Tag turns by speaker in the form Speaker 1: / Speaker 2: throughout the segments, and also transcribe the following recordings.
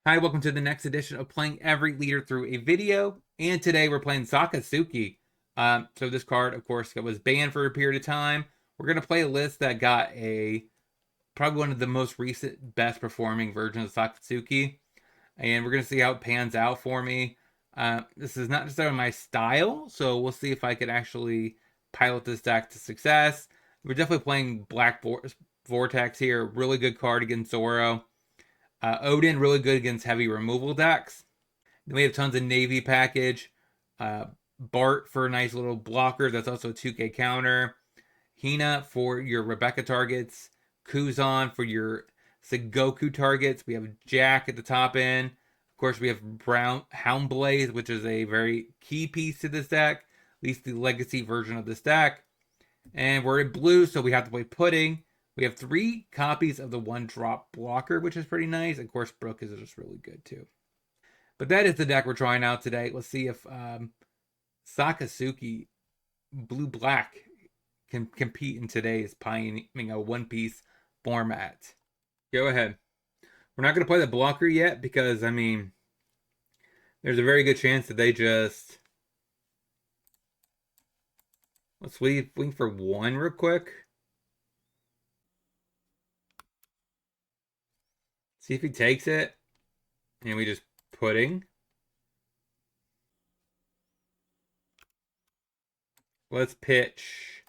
Speaker 1: Hi, welcome to the next edition of Playing Every Leader Through a Video. And today we're playing Sakazuki. So this card, of course, was banned for a period of time. We're going to play a list that got probably one of the most recent, best performing versions of Sakazuki. And we're going to see how it pans out for me. This is not necessarily my style, so we'll see if I could actually pilot this deck to success. We're definitely playing Black Vortex here. Really good card against Zoro. Odin, really good against heavy removal decks. Then we have tons of Navy package. Bart for a nice little blocker. That's also a 2K counter. Hina for your Rebecca targets. Kuzan for your Sengoku targets. We have Jack at the top end. Of course, we have Brown Houndblaze, which is a very key piece to this deck. At least the legacy version of this deck. And we're in blue, so we have to play Pudding. We have 3 copies of the 1-drop blocker, which is pretty nice. Of course, Brook is just really good too. But that is the deck we're trying out today. Let's see if Sakazuki blue-black can compete in today's pioneering a one-piece format. Go ahead. We're not going to play the blocker yet because, I mean, there's a very good chance that they just... Let's wait for 1 real quick. See if he takes it. And we just Pudding. Let's pitch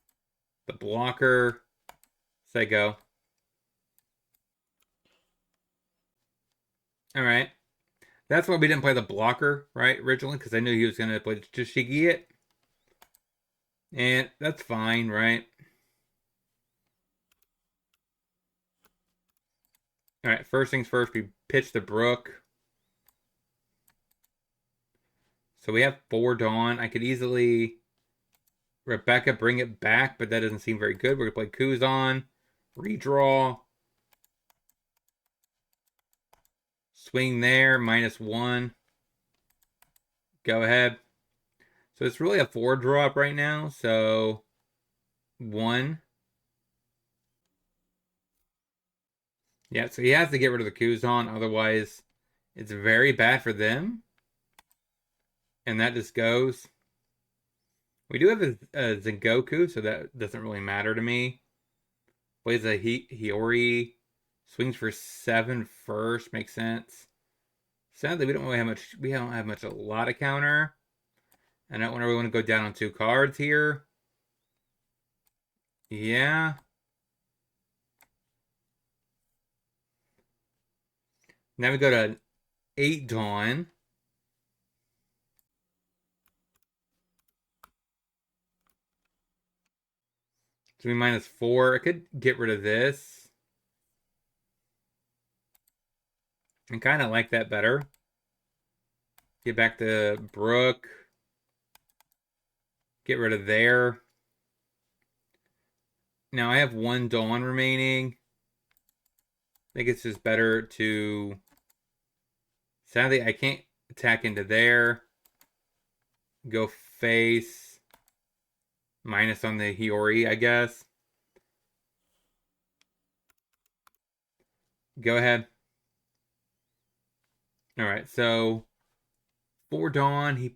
Speaker 1: the blocker. Say go. All right. That's why we didn't play the blocker, right, originally, because I knew he was going to play TCG it. And that's fine, right? All right, first things first, we pitch the Brook. So we have 4 Dawn. I could easily Rebecca bring it back, but that doesn't seem very good. We're going to play Kuzan, redraw, swing there, -1. Go ahead. So it's really a 4-drop right now. So 1. Yeah, so he has to get rid of the Kuzan. Otherwise, it's very bad for them. And that just goes. We do have a Sengoku, so that doesn't really matter to me. Plays a Hiyori. Swings for 7 first. Makes sense. Sadly, we don't really have much. We don't have much. A lot of counter. I don't really want to go down on 2 cards here. Yeah. Now we go to 8 Dawn. So we -4. I could get rid of this. I kind of like that better. Get back to Brook. Get rid of there. Now I have 1 Dawn remaining. I think it's just better to... Sadly, I can't attack into there. Go face. Minus on the Hiyori, I guess. Go ahead. Alright, so 4 Dawn,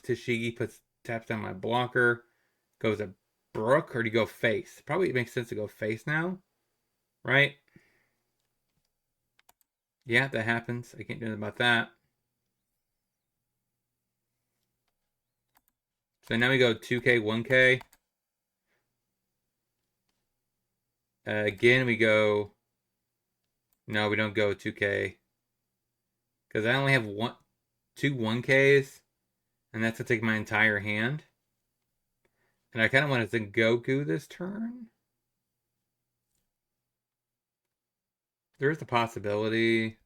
Speaker 1: Tashigi taps down my blocker. Goes a Brook, or do you go face? Probably it makes sense to go face now. Right? Yeah, that happens. I can't do anything about that. So now we go 2K, 1K. Again, we go... No, we don't go 2K. Because I only have 2 1Ks. And that's to take my entire hand. And I kind of want to Sengoku this turn. There is a possibility.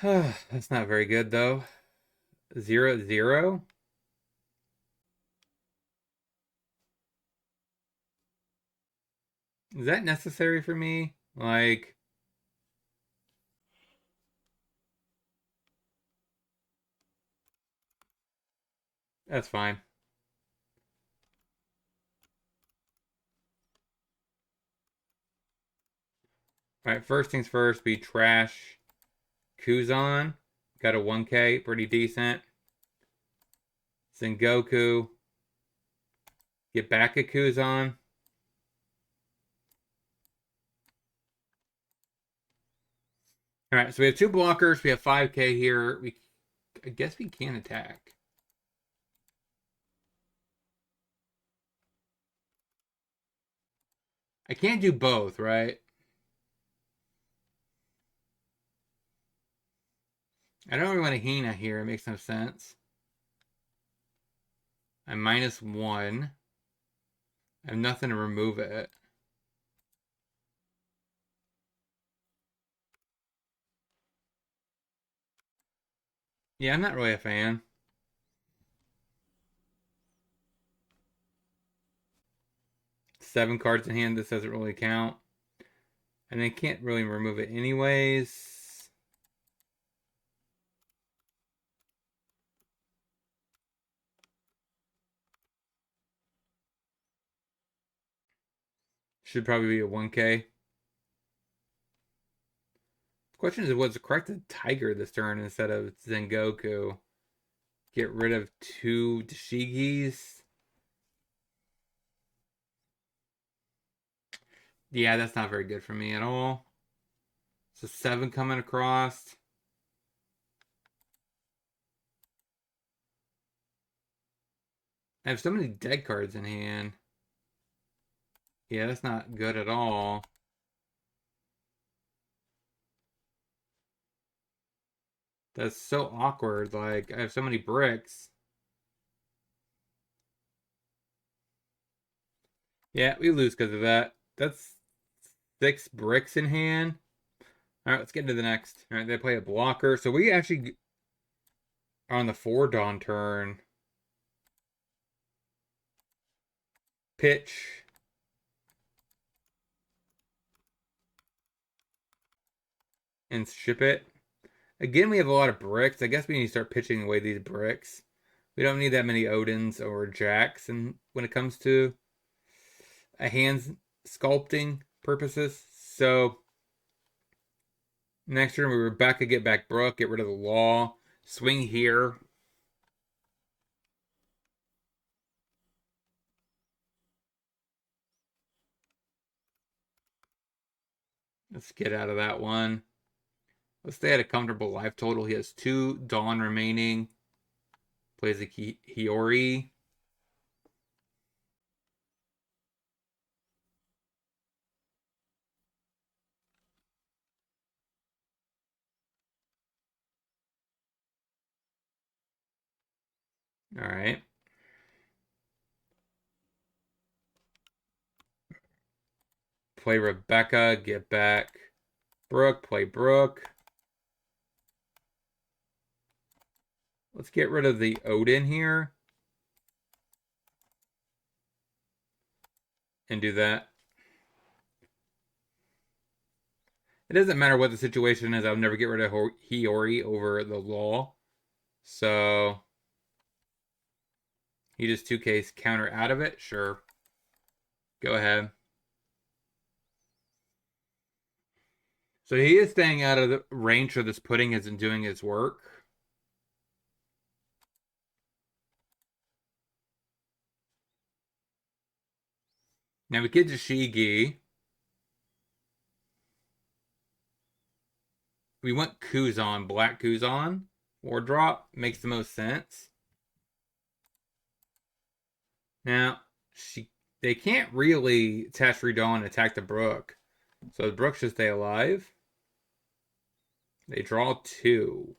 Speaker 1: That's not very good, though. 0-0. Is that necessary for me? Like... That's fine. Alright, first things first, we trash Kuzan. Got a 1K, pretty decent. Sengoku. Get back a Kuzan. Alright, so we have 2 blockers. We have 5K here. I guess we can attack. I can't do both, right? I don't really want a Hina here. It makes no sense. I'm -1. I have nothing to remove it. Yeah, I'm not really a fan. Seven cards in hand. This doesn't really count. And they can't really remove it anyways. Should probably be a 1K. The question is, what's correct to Tiger this turn instead of Sengoku? Get rid of 2 Dashigis. Yeah, that's not very good for me at all. So 7 coming across. I have so many dead cards in hand. Yeah, that's not good at all. That's so awkward. Like, I have so many bricks. Yeah, we lose because of that. That's 6 bricks in hand. All right, let's get into the next. All right, they play a blocker. So we actually are on the 4 Dawn turn. Pitch. And ship it. Again, we have a lot of bricks. I guess we need to start pitching away these bricks. We don't need that many Odins or Jacks and when it comes to a hands sculpting purposes. So next turn we Rebecca, get back Brooke, get rid of the law, swing here. Let's get out of that one. Let's stay at a comfortable life total. He has 2 Dawn remaining. Plays a Hiyori. All right. Play Rebecca, get back Brooke, play Brooke. Let's get rid of the Odin here. And do that. It doesn't matter what the situation is. I'll never get rid of Hiyori over the law. So he just 2K's counter out of it. Sure. Go ahead. So he is staying out of the range of this pudding isn't doing his work. Now we get to Shigi. We want Kuzan, Black Kuzan. War drop makes the most sense. Now, they can't really attach Dawn and attack the Brook. So the Brook should stay alive. They draw 2.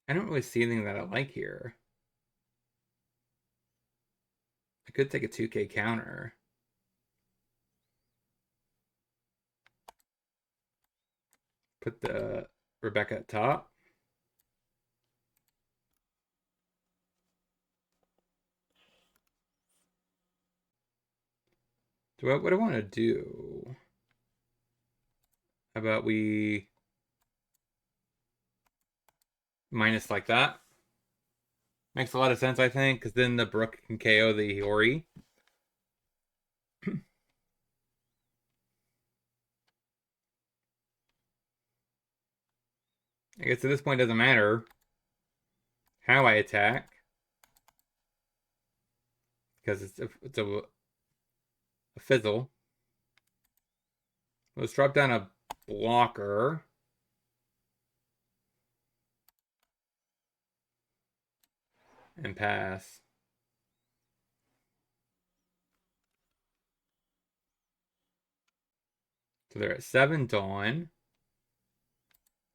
Speaker 1: I don't really see anything that I like here. I could take a 2K counter. Put the Rebecca at top. What do I want to do? How about we minus like that. Makes a lot of sense, I think, because then the Brook can KO the Hori. I guess at this point it doesn't matter how I attack because a fizzle. Let's drop down a blocker. And pass. So they're at 7 Dawn.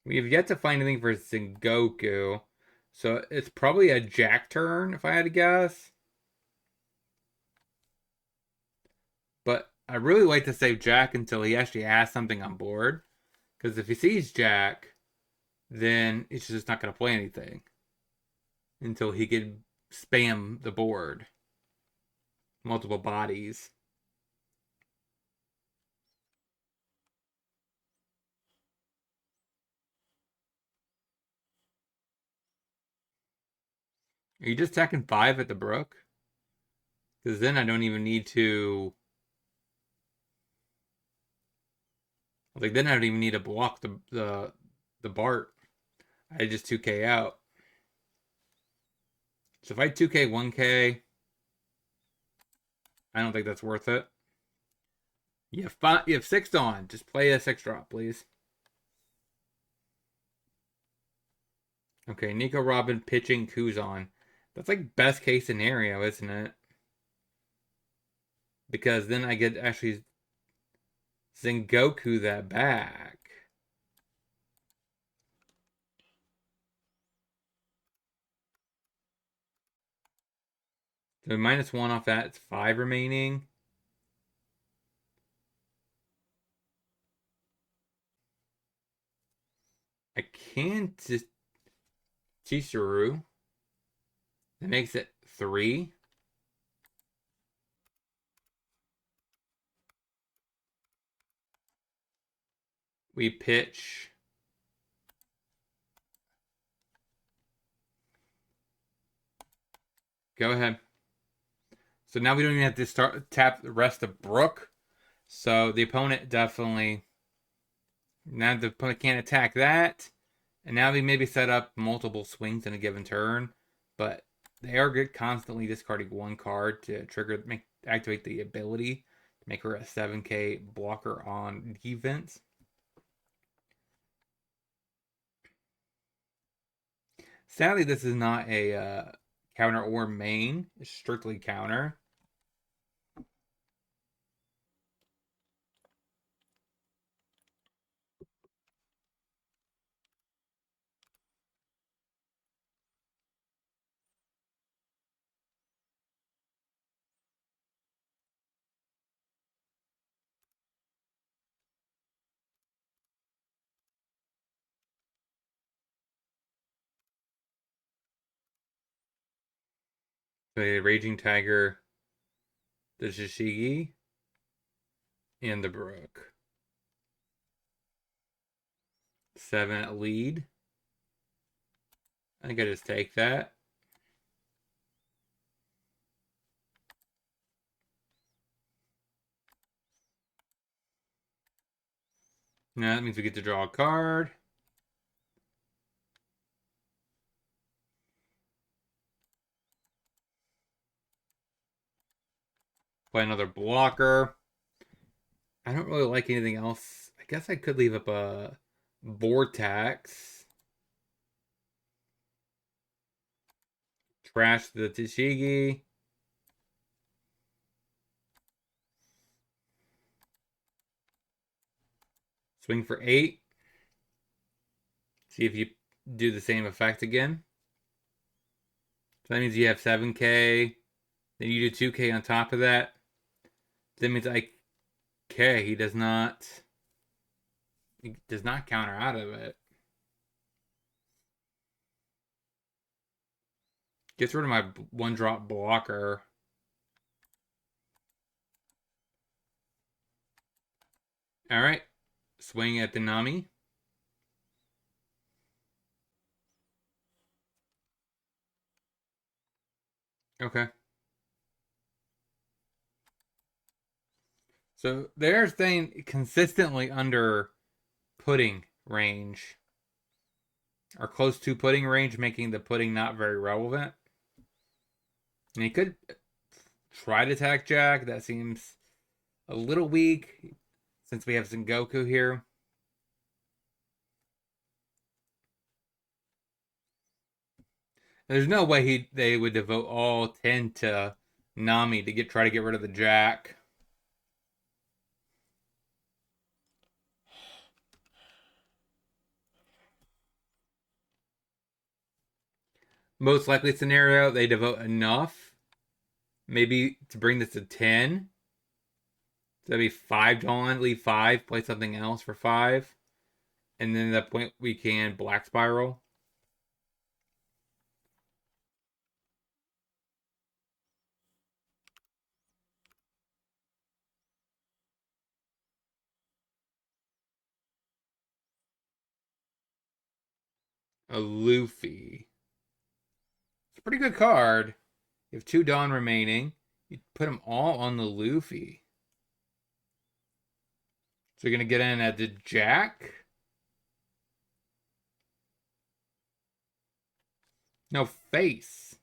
Speaker 1: We have yet to find anything for Sengoku. So it's probably a Jack turn, if I had to guess. But I really like to save Jack until he actually has something on board. Because if he sees Jack, then it's just not going to play anything. Until he can spam the board. Multiple bodies. Are you just attacking 5 at the Brook? Because then I don't even need to... Like, then I don't even need to block the Bart. I just 2K out. So if I 2K, 1K, I don't think that's worth it. You have 6 Dawn. Just play a 6 drop, please. Okay, Nico Robin pitching Kuzan. That's like best case scenario, isn't it? Because then I get actually Sengoku that back. So -1 off that, it's 5 remaining. I can't just Chizuru. That makes it 3. We pitch. Go ahead. So now we don't even have to tap the rest of Brook. So the opponent definitely... Now the opponent can't attack that. And now we maybe set up multiple swings in a given turn. But they are good constantly discarding 1 card to activate the ability to make her a 7K blocker on defense. Sadly, this is not a counter or main. It's strictly counter. The Raging Tiger, the Shishigi, and the Brook. 7 lead. I think I just take that. Now that means we get to draw a card. Play another blocker. I don't really like anything else. I guess I could leave up a Vortex. Trash the TCG. Swing for 8. See if you do the same effect again. So that means you have 7K. Then you do 2K on top of that. That means he does not counter out of it. Gets rid of my 1-drop blocker. Alright. Swing at the Nami. Okay. So they're staying consistently under pudding range, or close to pudding range, making the pudding not very relevant. And he could try to attack Jack. That seems a little weak since we have Sengoku here. There's no way they would devote all 10 to Nami to try to get rid of the Jack. Most likely scenario, they devote enough, maybe to bring this to 10. So that'd be 5 Dawn, leave 5, play something else for 5. And then at that point, we can Black Spiral. A Luffy. It's a pretty good card. You have 2 Dawn remaining. You put them all on the Luffy. So you're going to get in at the Jack. No, face.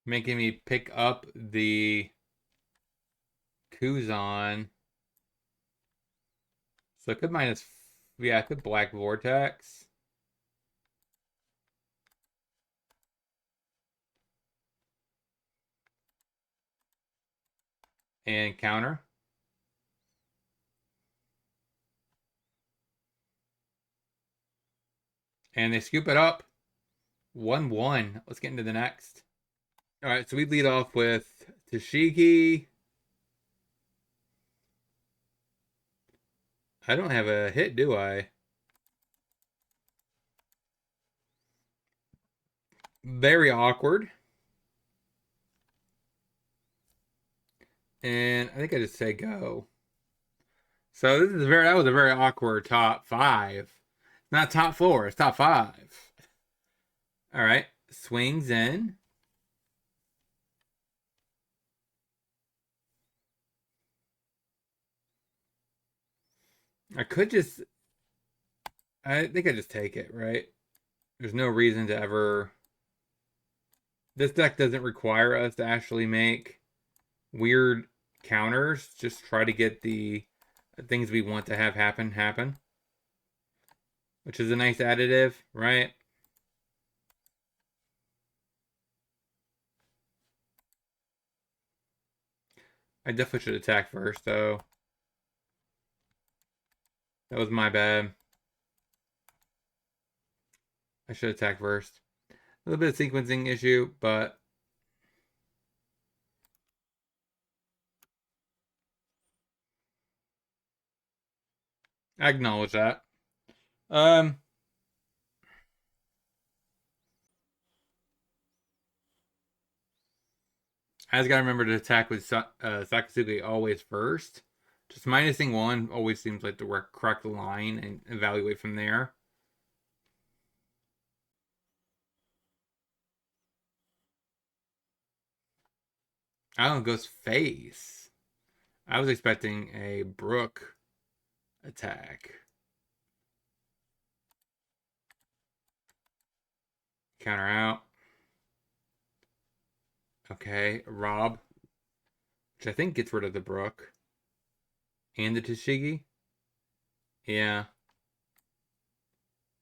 Speaker 1: Making me pick up the Kuzan. So I could minus... Yeah, I could Black Vortex. And counter. And they scoop it up. 1-1. Let's get into the next. All right, so we lead off with TCG. I don't have a hit, do I? Very awkward. And I think I just say go. So that was a very awkward top 5. Not top 4, it's top 5. All right, swings in. I could just... I think I just take it, right? There's no reason to ever... This deck doesn't require us to actually make weird counters. Just try to get the things we want to have happen. Which is a nice additive, right? I definitely should attack first, though. That was my bad. I should attack first. A little bit of sequencing issue, but I acknowledge that. I just gotta remember to attack with Sakazuki always first. Just minusing 1 always seems like the correct line and evaluate from there. I don't goes face. I was expecting a Brook attack. Counter out. Okay, Rob, which I think gets rid of the Brook. And the Tashigi. Yeah.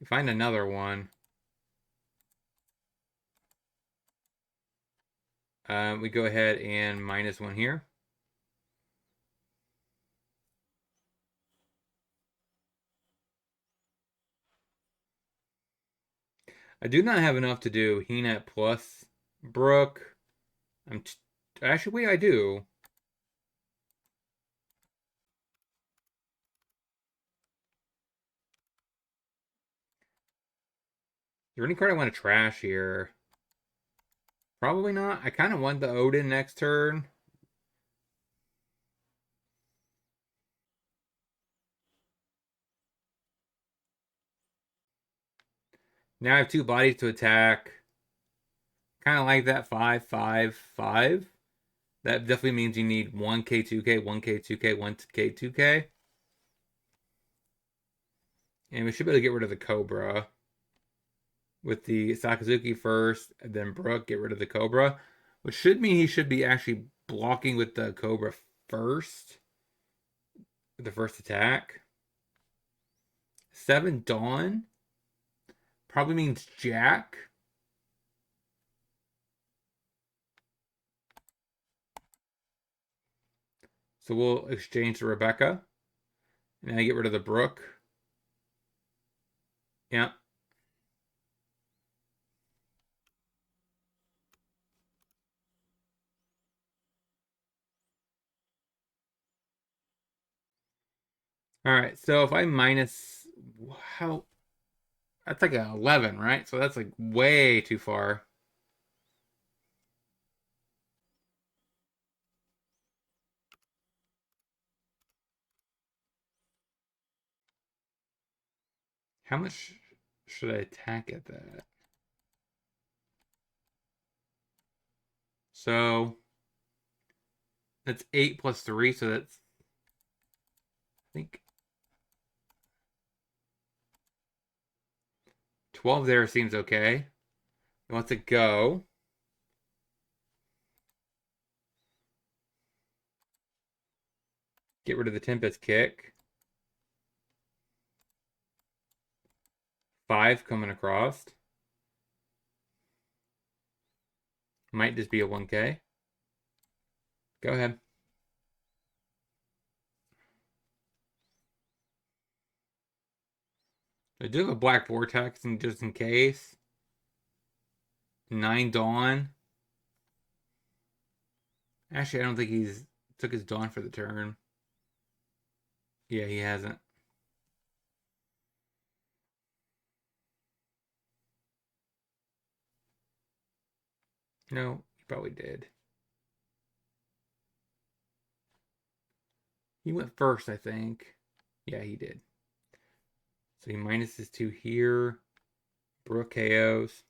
Speaker 1: Find another one. We go ahead and minus 1 here. I do not have enough to do Heenet plus Brook. Actually, wait, I do. Is there any card I want to trash here? Probably not. I kind of want the Odin next turn. Now I have 2 bodies to attack. Kind of like that 5-5-5. That definitely means you need 1K, 2K, 1K, 2K, 1K, 2K. And we should be able to get rid of the Cobra with the Sakazuki first, and then Brook, get rid of the Cobra. Which should mean he should be actually blocking with the Cobra first. The first attack. 7 Dawn. Probably means Jack. So we'll exchange the Rebecca. And I get rid of the Brook. Yeah. All right. So if I minus how that's like an 11, right? So that's like way too far. How much should I attack at that? So that's 8 plus 3, so that's I think 12 there seems okay. He wants to go. Get rid of the Tempest kick. 5 coming across. Might just be a 1K. Go ahead. I do have a Black Vortex just in case. 9 Dawn. Actually, I don't think he's took his Dawn for the turn. Yeah, he hasn't. No, he probably did. He went first, I think. Yeah, he did. So he minus his 2 here. Brook KOs.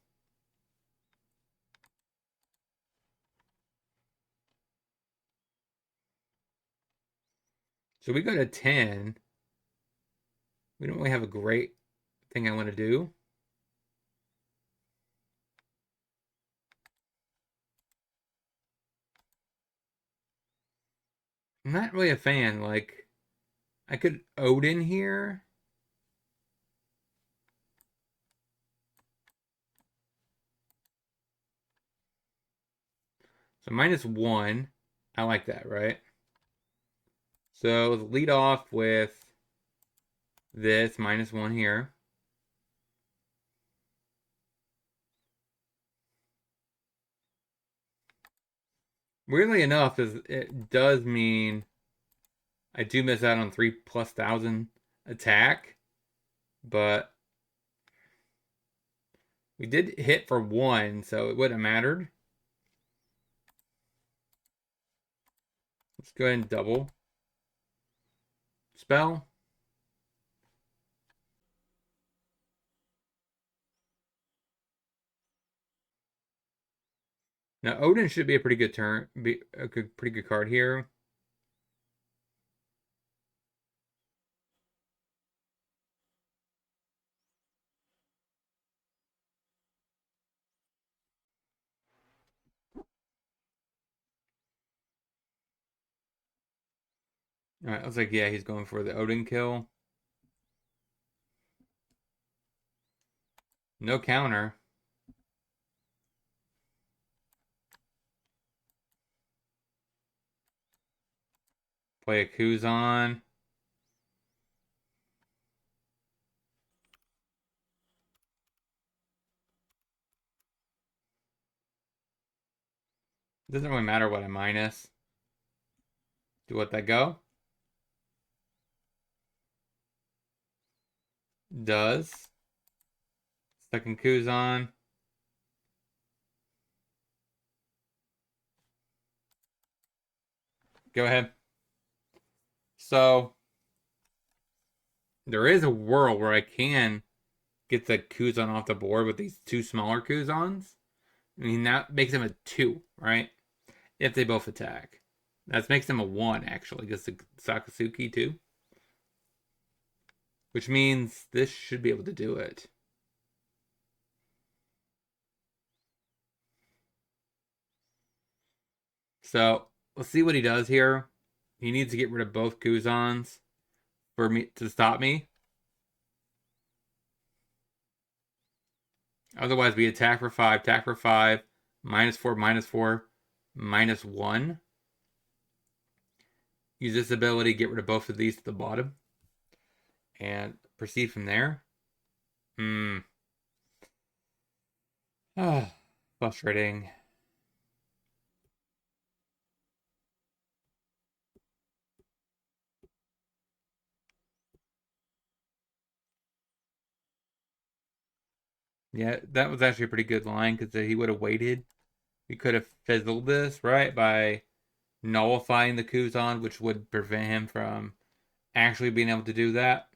Speaker 1: So we go to 10. We don't really have a great thing I want to do. I'm not really a fan. Like, I could Odin here. So minus 1. I like that, right? So let's lead off with this minus 1 here. Weirdly enough, it does mean I do miss out on 3,000+ attack, but we did hit for 1, so it wouldn't have mattered. Let's go ahead and double. Spell. Now Odin should be a pretty good turn, be a pretty good card here. All right, I was like, yeah, he's going for the Odin kill. No counter. Play a Kuzan. Doesn't really matter what I minus. Do let that go. Does. Second Kuzan. Go ahead. So there is a world where I can get the Kuzan off the board with these two smaller Kuzans. I mean, that makes him a 2, right? If they both attack. That makes him a 1, actually, because the Sakazuki, too. Which means this should be able to do it. So, let's see what he does here. He needs to get rid of both Kuzans for me to stop me. Otherwise, we attack for 5, -4, -4, -1. Use this ability, get rid of both of these to the bottom. And proceed from there. Frustrating. Yeah, that was actually a pretty good line because he would have waited. We could have fizzled this, right, by nullifying the Kuzan, which would prevent him from actually being able to do that.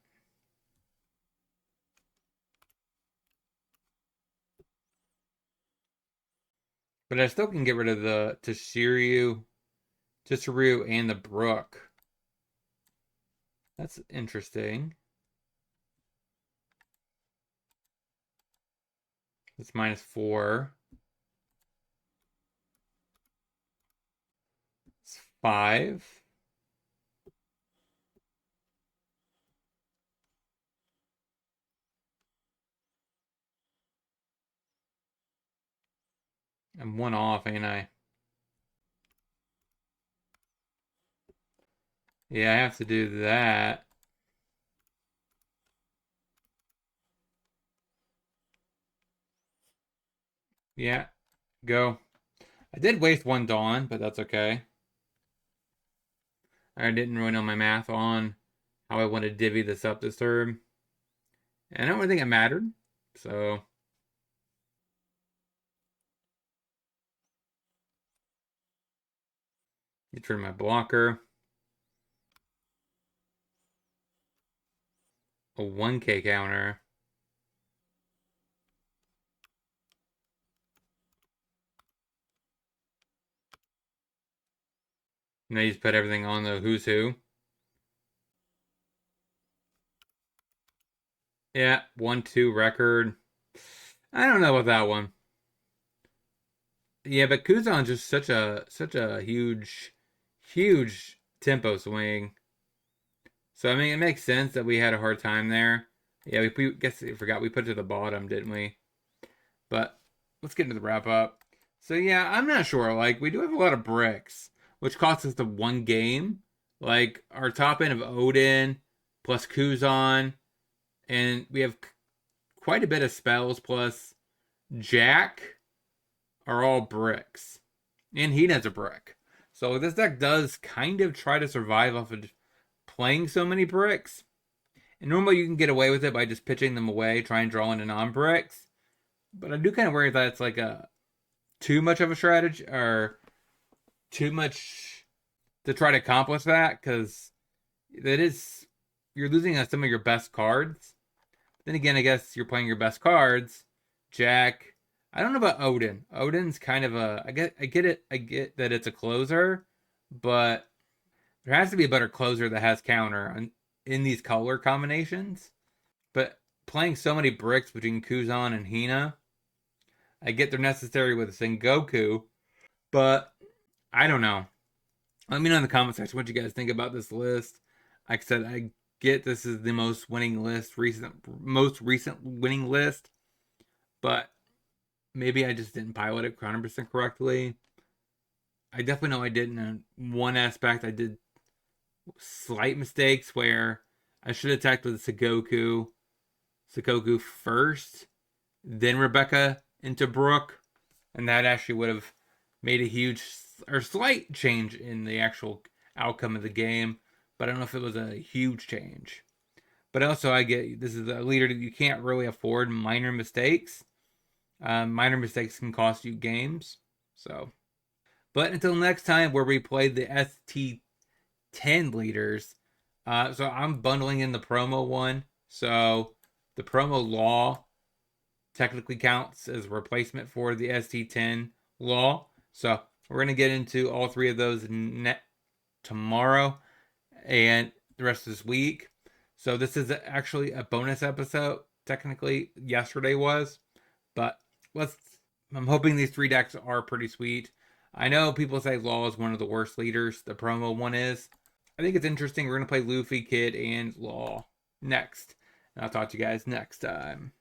Speaker 1: But I still can get rid of the Tsuruyu, and the Brook. That's interesting. It's -4. It's 5. I'm 1 off, ain't I? Yeah, I have to do that. Yeah, go. I did waste 1 Dawn, but that's okay. I didn't really know my math on how I want to divvy this up this turn. And I don't really think it mattered. So you turn my blocker. A 1K counter. Now you just put everything on the who's who. Yeah, 1-2 record. I don't know about that one. Yeah, but Kuzan's just such a huge tempo swing. So I mean, it makes sense that we had a hard time there. Yeah, we guess we forgot we put it to the bottom, didn't we? But let's get into the wrap up. So yeah, I'm not sure. Like we do have a lot of bricks, which costs us the 1 game. Like our top end of Odin plus Kuzan, and we have quite a bit of spells plus Jack are all bricks, and Hina's a brick. So this deck does kind of try to survive off of playing so many bricks. And normally you can get away with it by just pitching them away, try and draw into non-bricks. But I do kind of worry that it's like a too much of a strategy or too much to try to accomplish that because that is you're losing some of your best cards. Then again, I guess you're playing your best cards. Jack. I don't know about Odin. Odin's kind of a I get it. I get that it's a closer, but there has to be a better closer that has counter in these color combinations. But playing so many bricks between Kuzan and Hina, I get they're necessary with Sengoku, but I don't know. Let me know in the comment section what you guys think about this list. Like I said, I get this is the most recent winning list, but maybe I just didn't pilot it 100% correctly. I definitely know I didn't in one aspect. I did slight mistakes where I should have attacked with Sakoku first, then Rebecca into Brook, and that actually would have made a huge or slight change in the actual outcome of the game. But I don't know if it was a huge change. But also, I get this is a leader that you can't really afford minor mistakes. Minor mistakes can cost you games. So, but until next time, where we play the ST10 leaders. So I'm bundling in the promo one. So the promo law technically counts as a replacement for the ST10 Law. So we're going to get into all 3 of those tomorrow and the rest of this week. So this is actually a bonus episode. Technically, yesterday was, but I'm hoping these 3 decks are pretty sweet. I know people say Law is one of the worst leaders. The promo one is. I think it's interesting. We're going to play Luffy, Kid, and Law next. And I'll talk to you guys next time.